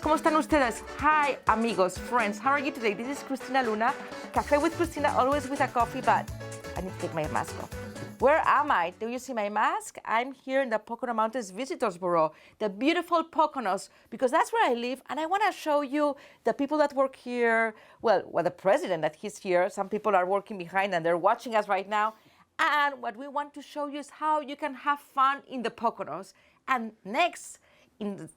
¿cómo están ustedes? Hi, amigos, friends. How are you today? This is Christina Luna. Café with Christina, always with a coffee, but I need to take my mask off. Where am I? Do you see my mask? I'm here in the Pocono Mountains Visitors Bureau, the beautiful Poconos, because that's where I live, and I want to show you the people that work here. Well, the president that he's here. Some people are working behind, and they're watching us right now. And what we want to show you is how you can have fun in the Poconos. And next,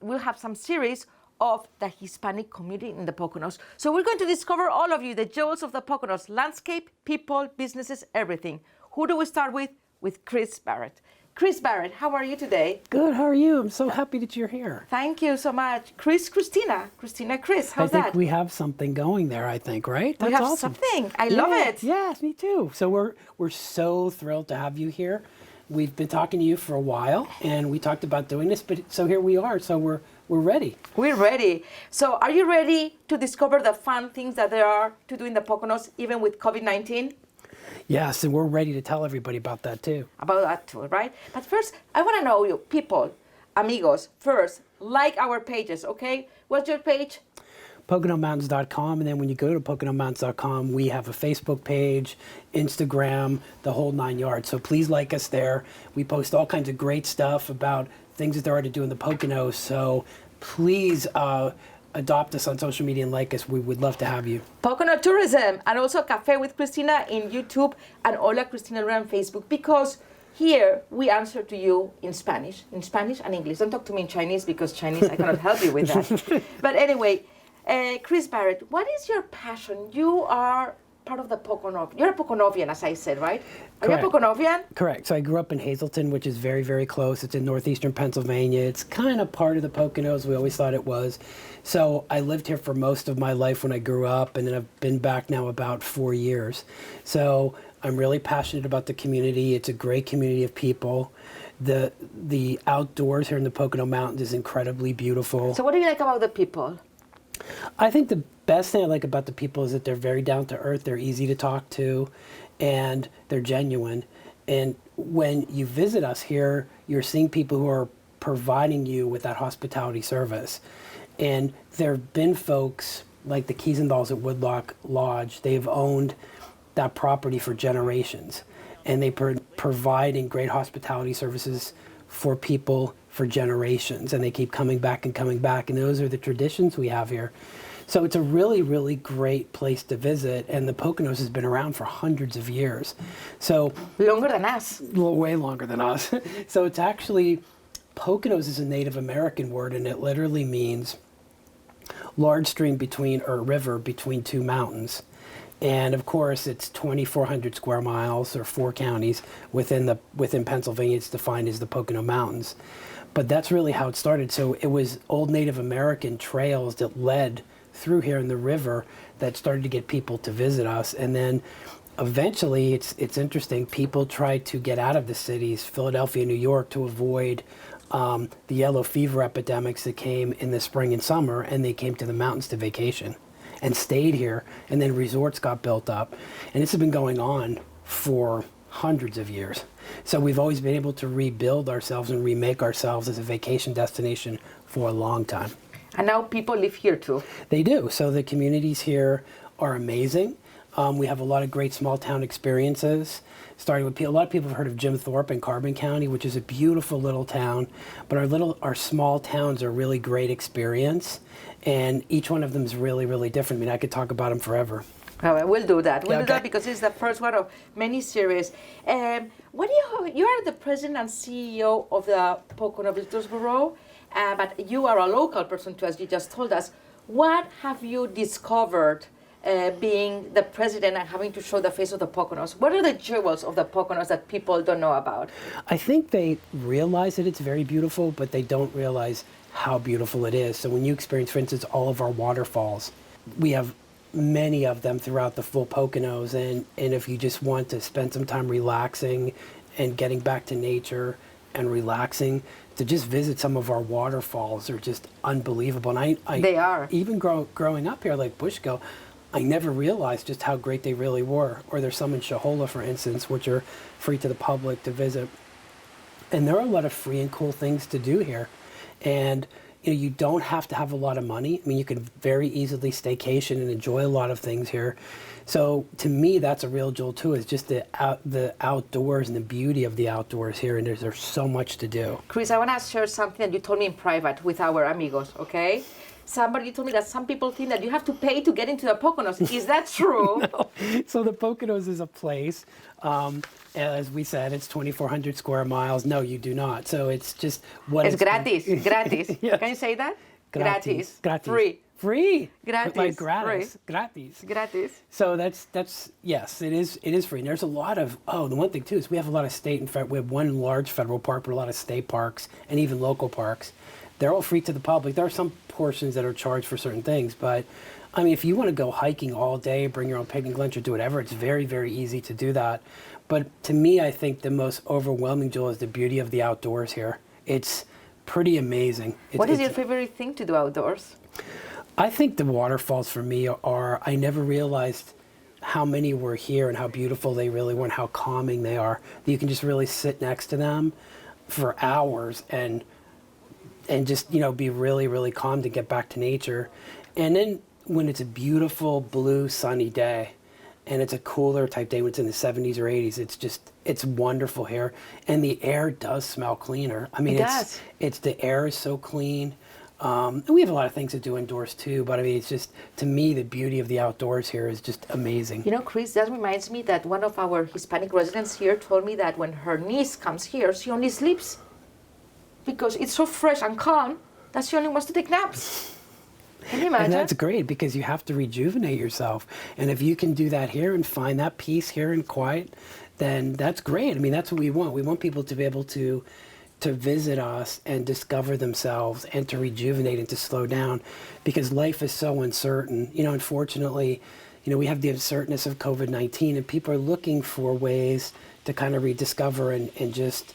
we'll have some series of the Hispanic community in the Poconos. So we're going to discover all of you, the jewels of the Poconos, landscape, people, businesses, everything. Who do we start with? With Chris Barrett. Chris Barrett, how are you today? Good, how are you? I'm so happy that you're here. Thank you so much. Christina, Chris, how's that? I think we have something going there, I think, right? That's awesome. Something. I love it. Yes, me too. So we're so thrilled to have you here. We've been talking to you for a while, and we talked about doing this, but so here we are, so we're ready. We're ready. So are you ready to discover the fun things that there are to do in the Poconos, even with COVID-19? Yes, and we're ready to tell everybody about that too. About that too, right? But first, I want to know you, people, amigos, first, like our pages, okay? What's your page? PoconoMountains.com, and then when you go to PoconoMountains.com, we have a Facebook page, Instagram, the whole 9 yards. So please like us there. We post all kinds of great stuff about things that there are to do in the Poconos. So please adopt us on social media and like us. We would love to have you. Pocono Tourism, and also Café with Christina in YouTube, and Hola Christina on Facebook, because here we answer to you in Spanish and English. Don't talk to me in Chinese, because Chinese, I cannot help you with that. But anyway, Chris Barrett, what is your passion? You are part of the Pocono. You're a Poconovian, as I said, right? Are you a Poconovian? Correct. So I grew up in Hazleton, which is very, very close. It's in northeastern Pennsylvania. It's kind of part of the Poconos. We always thought it was. So I lived here for most of my life when I grew up, and then I've been back now about 4 years. So I'm really passionate about the community. It's a great community of people. The outdoors here in the Pocono Mountains is incredibly beautiful. So what do you like about the people? I think the best thing I like about the people is that they're very down to earth, they're easy to talk to, and they're genuine. And when you visit us here, you're seeing people who are providing you with that hospitality service. And there have been folks like the Kiesendals at Woodlock Lodge. They've owned that property for generations, and they providing great hospitality services for people for generations, and they keep coming back, and those are the traditions we have here. So it's a really, really great place to visit, and the Poconos has been around for hundreds of years. So longer than us. Way longer than us. So it's actually, Poconos is a Native American word, and it literally means large stream between, or river between two mountains. And of course, it's 2,400 square miles, or 4 counties within Pennsylvania. It's defined as the Pocono Mountains. But that's really how it started. So it was old Native American trails that led through here in the river that started to get people to visit us. And then eventually, it's interesting, people tried to get out of the cities, Philadelphia, New York, to avoid the yellow fever epidemics that came in the spring and summer, and they came to the mountains to vacation and stayed here, and then resorts got built up. And this has been going on for hundreds of years. So we've always been able to rebuild ourselves and remake ourselves as a vacation destination for a long time. And now people live here too. They do. So the communities here are amazing. We have a lot of great small town experiences, starting with a lot of people have heard of Jim Thorpe in Carbon County, which is a beautiful little town. But our small towns are a really great experience, and each one of them is really, really different. I mean, I could talk about them forever. Oh, we'll do that. We'll do that because it's the first one of many series. You are the president and CEO of the Pocono Visitors Bureau, but you are a local person too, as you just told us. What have you discovered being the president and having to show the face of the Poconos? What are the jewels of the Poconos that people don't know about? I think they realize that it's very beautiful, but they don't realize how beautiful it is. So when you experience, for instance, all of our waterfalls, we have many of them throughout the full Poconos, and if you just want to spend some time relaxing and getting back to nature and relaxing, to just visit some of our waterfalls are just unbelievable. And they are. Even growing up here, like Bushkill, I never realized just how great they really were. Or there's some in Hola, for instance, which are free to the public to visit. And there are a lot of free and cool things to do here. And you don't have to have a lot of money. I mean, you can very easily staycation and enjoy a lot of things here. So to me, that's a real jewel too, is just the outdoors and the beauty of the outdoors here. And there's so much to do. Chris, I want to share something that you told me in private with our amigos, okay? Somebody told me that some people think that you have to pay to get into the Poconos. Is that true? No. So the Poconos is a place. As we said, it's 2,400 square miles. No, you do not. So it's just what it's gratis. Gratis. Yes. Can you say that? Gratis. Gratis. Free. Free. Gratis. Like gratis. Free. Gratis. Gratis. So that's yes, it is free. And there's a lot of the one thing too is we have a lot of state and we have one large federal park, but a lot of state parks and even local parks. They're all free to the public. There are some portions that are charged for certain things, but I mean, if you want to go hiking all day, bring your own picnic lunch or do whatever, it's very, very easy to do that. But to me, I think the most overwhelming jewel is the beauty of the outdoors here. It's pretty amazing. What is your favorite thing to do outdoors? I think the waterfalls for me I never realized how many were here and how beautiful they really were and how calming they are. You can just really sit next to them for hours and just, be really, really calm to get back to nature. And then when it's a beautiful blue sunny day and it's a cooler type day when it's in the 70s or 80s, it's wonderful here. And the air does smell cleaner. I mean, the air is so clean. And we have a lot of things to do indoors too, but I mean, it's just, to me, the beauty of the outdoors here is just amazing. Chris, that reminds me that one of our Hispanic residents here told me that when her niece comes here, she only sleeps because it's so fresh and calm that she only wants to take naps. Can you imagine? And that's great because you have to rejuvenate yourself. And if you can do that here and find that peace here and quiet, then that's great. I mean, that's what we want. We want people to be able to visit us and discover themselves and to rejuvenate and to slow down because life is so uncertain. Unfortunately, we have the uncertainness of COVID-19 and people are looking for ways to kind of rediscover and just,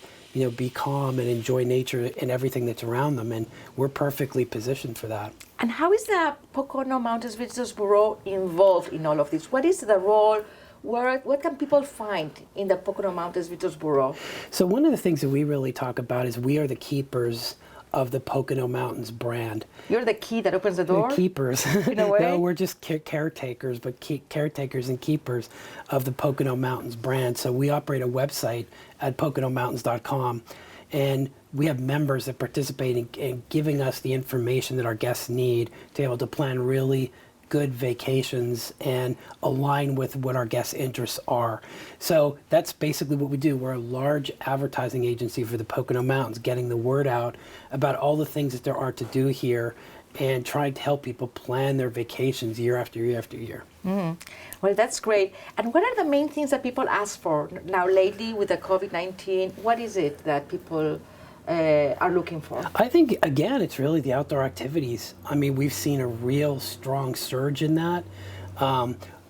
be calm and enjoy nature and everything that's around them. And we're perfectly positioned for that. And how is the Pocono Mountains Visitors Bureau involved in all of this? What is the role? What can people find in the Pocono Mountains Visitors Bureau? So one of the things that we really talk about is we are the keepers of the Pocono Mountains brand. You're the key that opens the door? The keepers. In a way? No, we're just caretakers, but caretakers and keepers of the Pocono Mountains brand. So we operate a website at poconomountains.com, and we have members that participate in giving us the information that our guests need to be able to plan really good vacations and align with what our guests' interests are. So that's basically what we do. We're a large advertising agency for the Pocono Mountains, getting the word out about all the things that there are to do here and trying to help people plan their vacations year after year after year. Well, that's great. And what are the main things that people ask for now lately with the COVID-19? What is it that people are looking for? I think, again, it's really the outdoor activities. I mean, we've seen a real strong surge in that.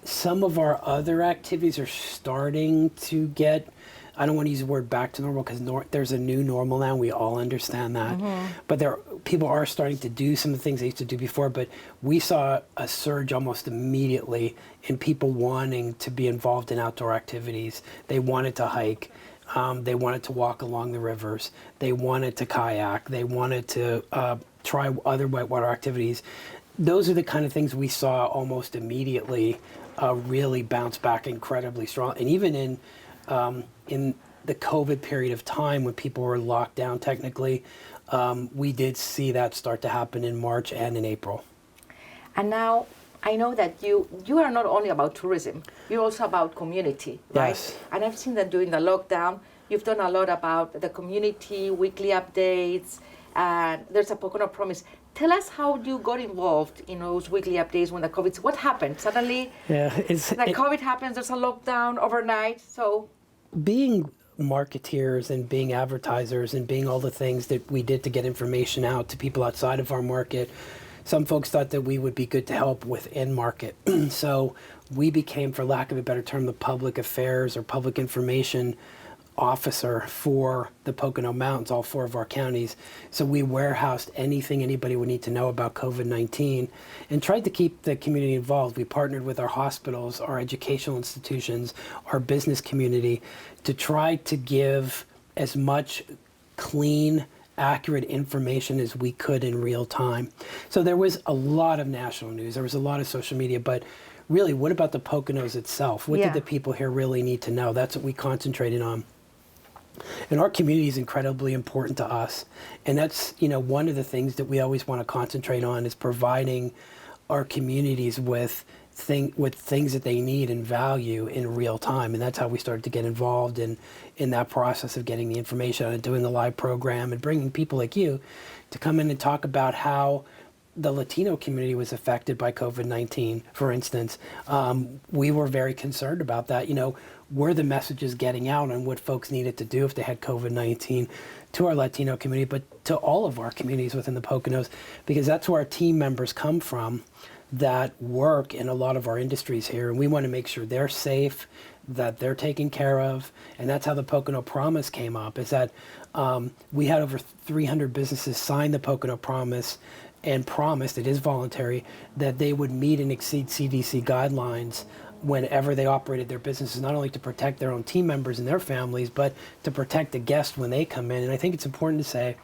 Some of our other activities are starting to get, I don't want to use the word back to normal because there's a new normal now. We all understand that. But people are starting to do some of the things they used to do before. But we saw a surge almost immediately in people wanting to be involved in outdoor activities. They wanted to hike. They wanted to walk along the rivers. They wanted to kayak. They wanted to try other whitewater activities. Those are the kind of things we saw almost immediately really bounce back incredibly strong. And even in the COVID period of time when people were locked down technically, we did see that start to happen in March and in April. And now, I know that you are not only about tourism, you're also about community, right? Yes. And I've seen that during the lockdown, you've done a lot about the community, weekly updates, and there's a Pocono Promise. Tell us how you got involved in those weekly updates when the COVID, what happened? Suddenly, COVID happens, there's a lockdown overnight, so. Being marketeers and being advertisers and being all the things that we did to get information out to people outside of our market, some folks thought that we would be good to help within market. So we became, for lack of a better term, the public affairs or public information officer for the Pocono Mountains, all 4 of our counties. So we warehoused anything anybody would need to know about COVID-19 and tried to keep the community involved. We partnered with our hospitals, our educational institutions, our business community to try to give as much clean, accurate information as we could in real time. So there was a lot of national news, there was a lot of social media, but really, what about the Poconos itself? What did the people here really need to know? That's what we concentrated on. And our community is incredibly important to us. And that's, one of the things that we always want to concentrate on is providing our communities with things that they need and value in real time. And that's how we started to get involved in that process of getting the information out and doing the live program and bringing people like you to come in and talk about how the Latino community was affected by COVID-19, for instance. We were very concerned about that. Were the messages getting out on what folks needed to do if they had COVID-19 to our Latino community, but to all of our communities within the Poconos, because that's where our team members come from that work in a lot of our industries here. And we want to make sure they're safe, that they're taken care of. And that's how the Pocono Promise came up, is that we had over 300 businesses sign the Pocono Promise and promised, it is voluntary, that they would meet and exceed CDC guidelines whenever they operated their businesses, not only to protect their own team members and their families, but to protect the guests when they come in. And I think it's important to say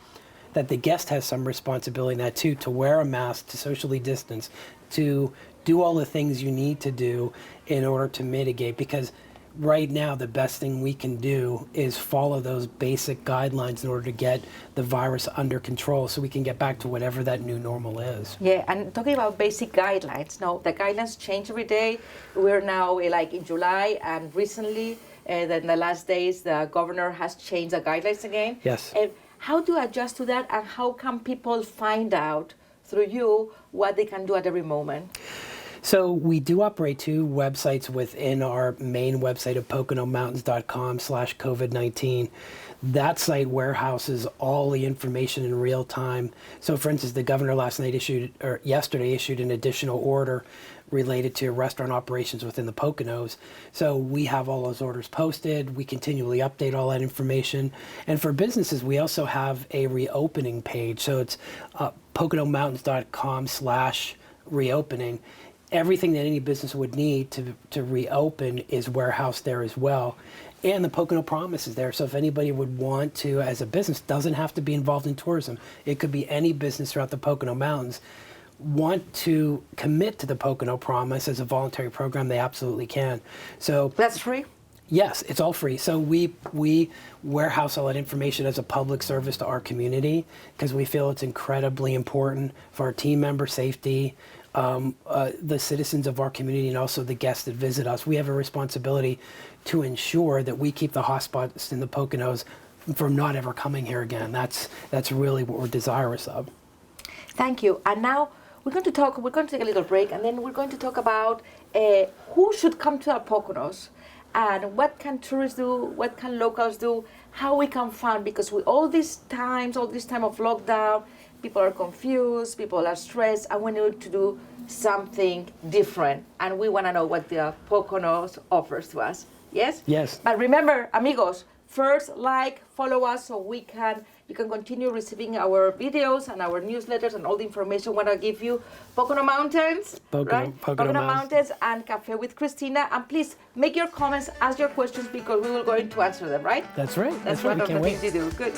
that the guest has some responsibility in that too, to wear a mask, to socially distance, to do all the things you need to do in order to mitigate, because right now the best thing we can do is follow those basic guidelines in order to get the virus under control so we can get back to whatever that new normal is. Yeah, and talking about basic guidelines, now the guidelines change every day. We're now like in July, and recently, in the last days, the governor has changed the guidelines again. Yes. How to adjust to that, and how can people find out through you what they can do at every moment? So we do operate two websites within our main website of poconomountains.com/COVID-19. That site warehouses all the information in real time. So for instance, the governor yesterday issued an additional order related to restaurant operations within the Poconos. So we have all those orders posted. We continually update all that information. And for businesses, we also have a reopening page. So it's poconomountains.com/reopening. Everything that any business would need to reopen is warehoused there as well. And the Pocono Promise is there. So if anybody would want to, as a business, doesn't have to be involved in tourism. It could be any business throughout the Pocono Mountains. Want to commit to the Pocono Promise as a voluntary program, they absolutely can. So that's free? Yes, it's all free. So we warehouse all that information as a public service to our community because we feel it's incredibly important for our team member safety, the citizens of our community, and also the guests that visit us. We have a responsibility to ensure that we keep the hotspots in the Poconos from not ever coming here again. That's really what we're desirous of. Thank you. And now we're going to take a little break, and then we're going to talk about who should come to our Poconos, and what can tourists do, what can locals do, how we can find, because with all this time of lockdown, people are confused, people are stressed, and we need to do something different. And we want to know what the Poconos offers to us. Yes? Yes. But remember, amigos, first follow us so you can continue receiving our videos and our newsletters and all the information we want to give you. Pocono Mountains, right? Pocono Mountains and Café with Christina. And please make your comments, ask your questions, because we will going to answer them, right? That's right. That's right. one of the Can't wait. things you do. Good.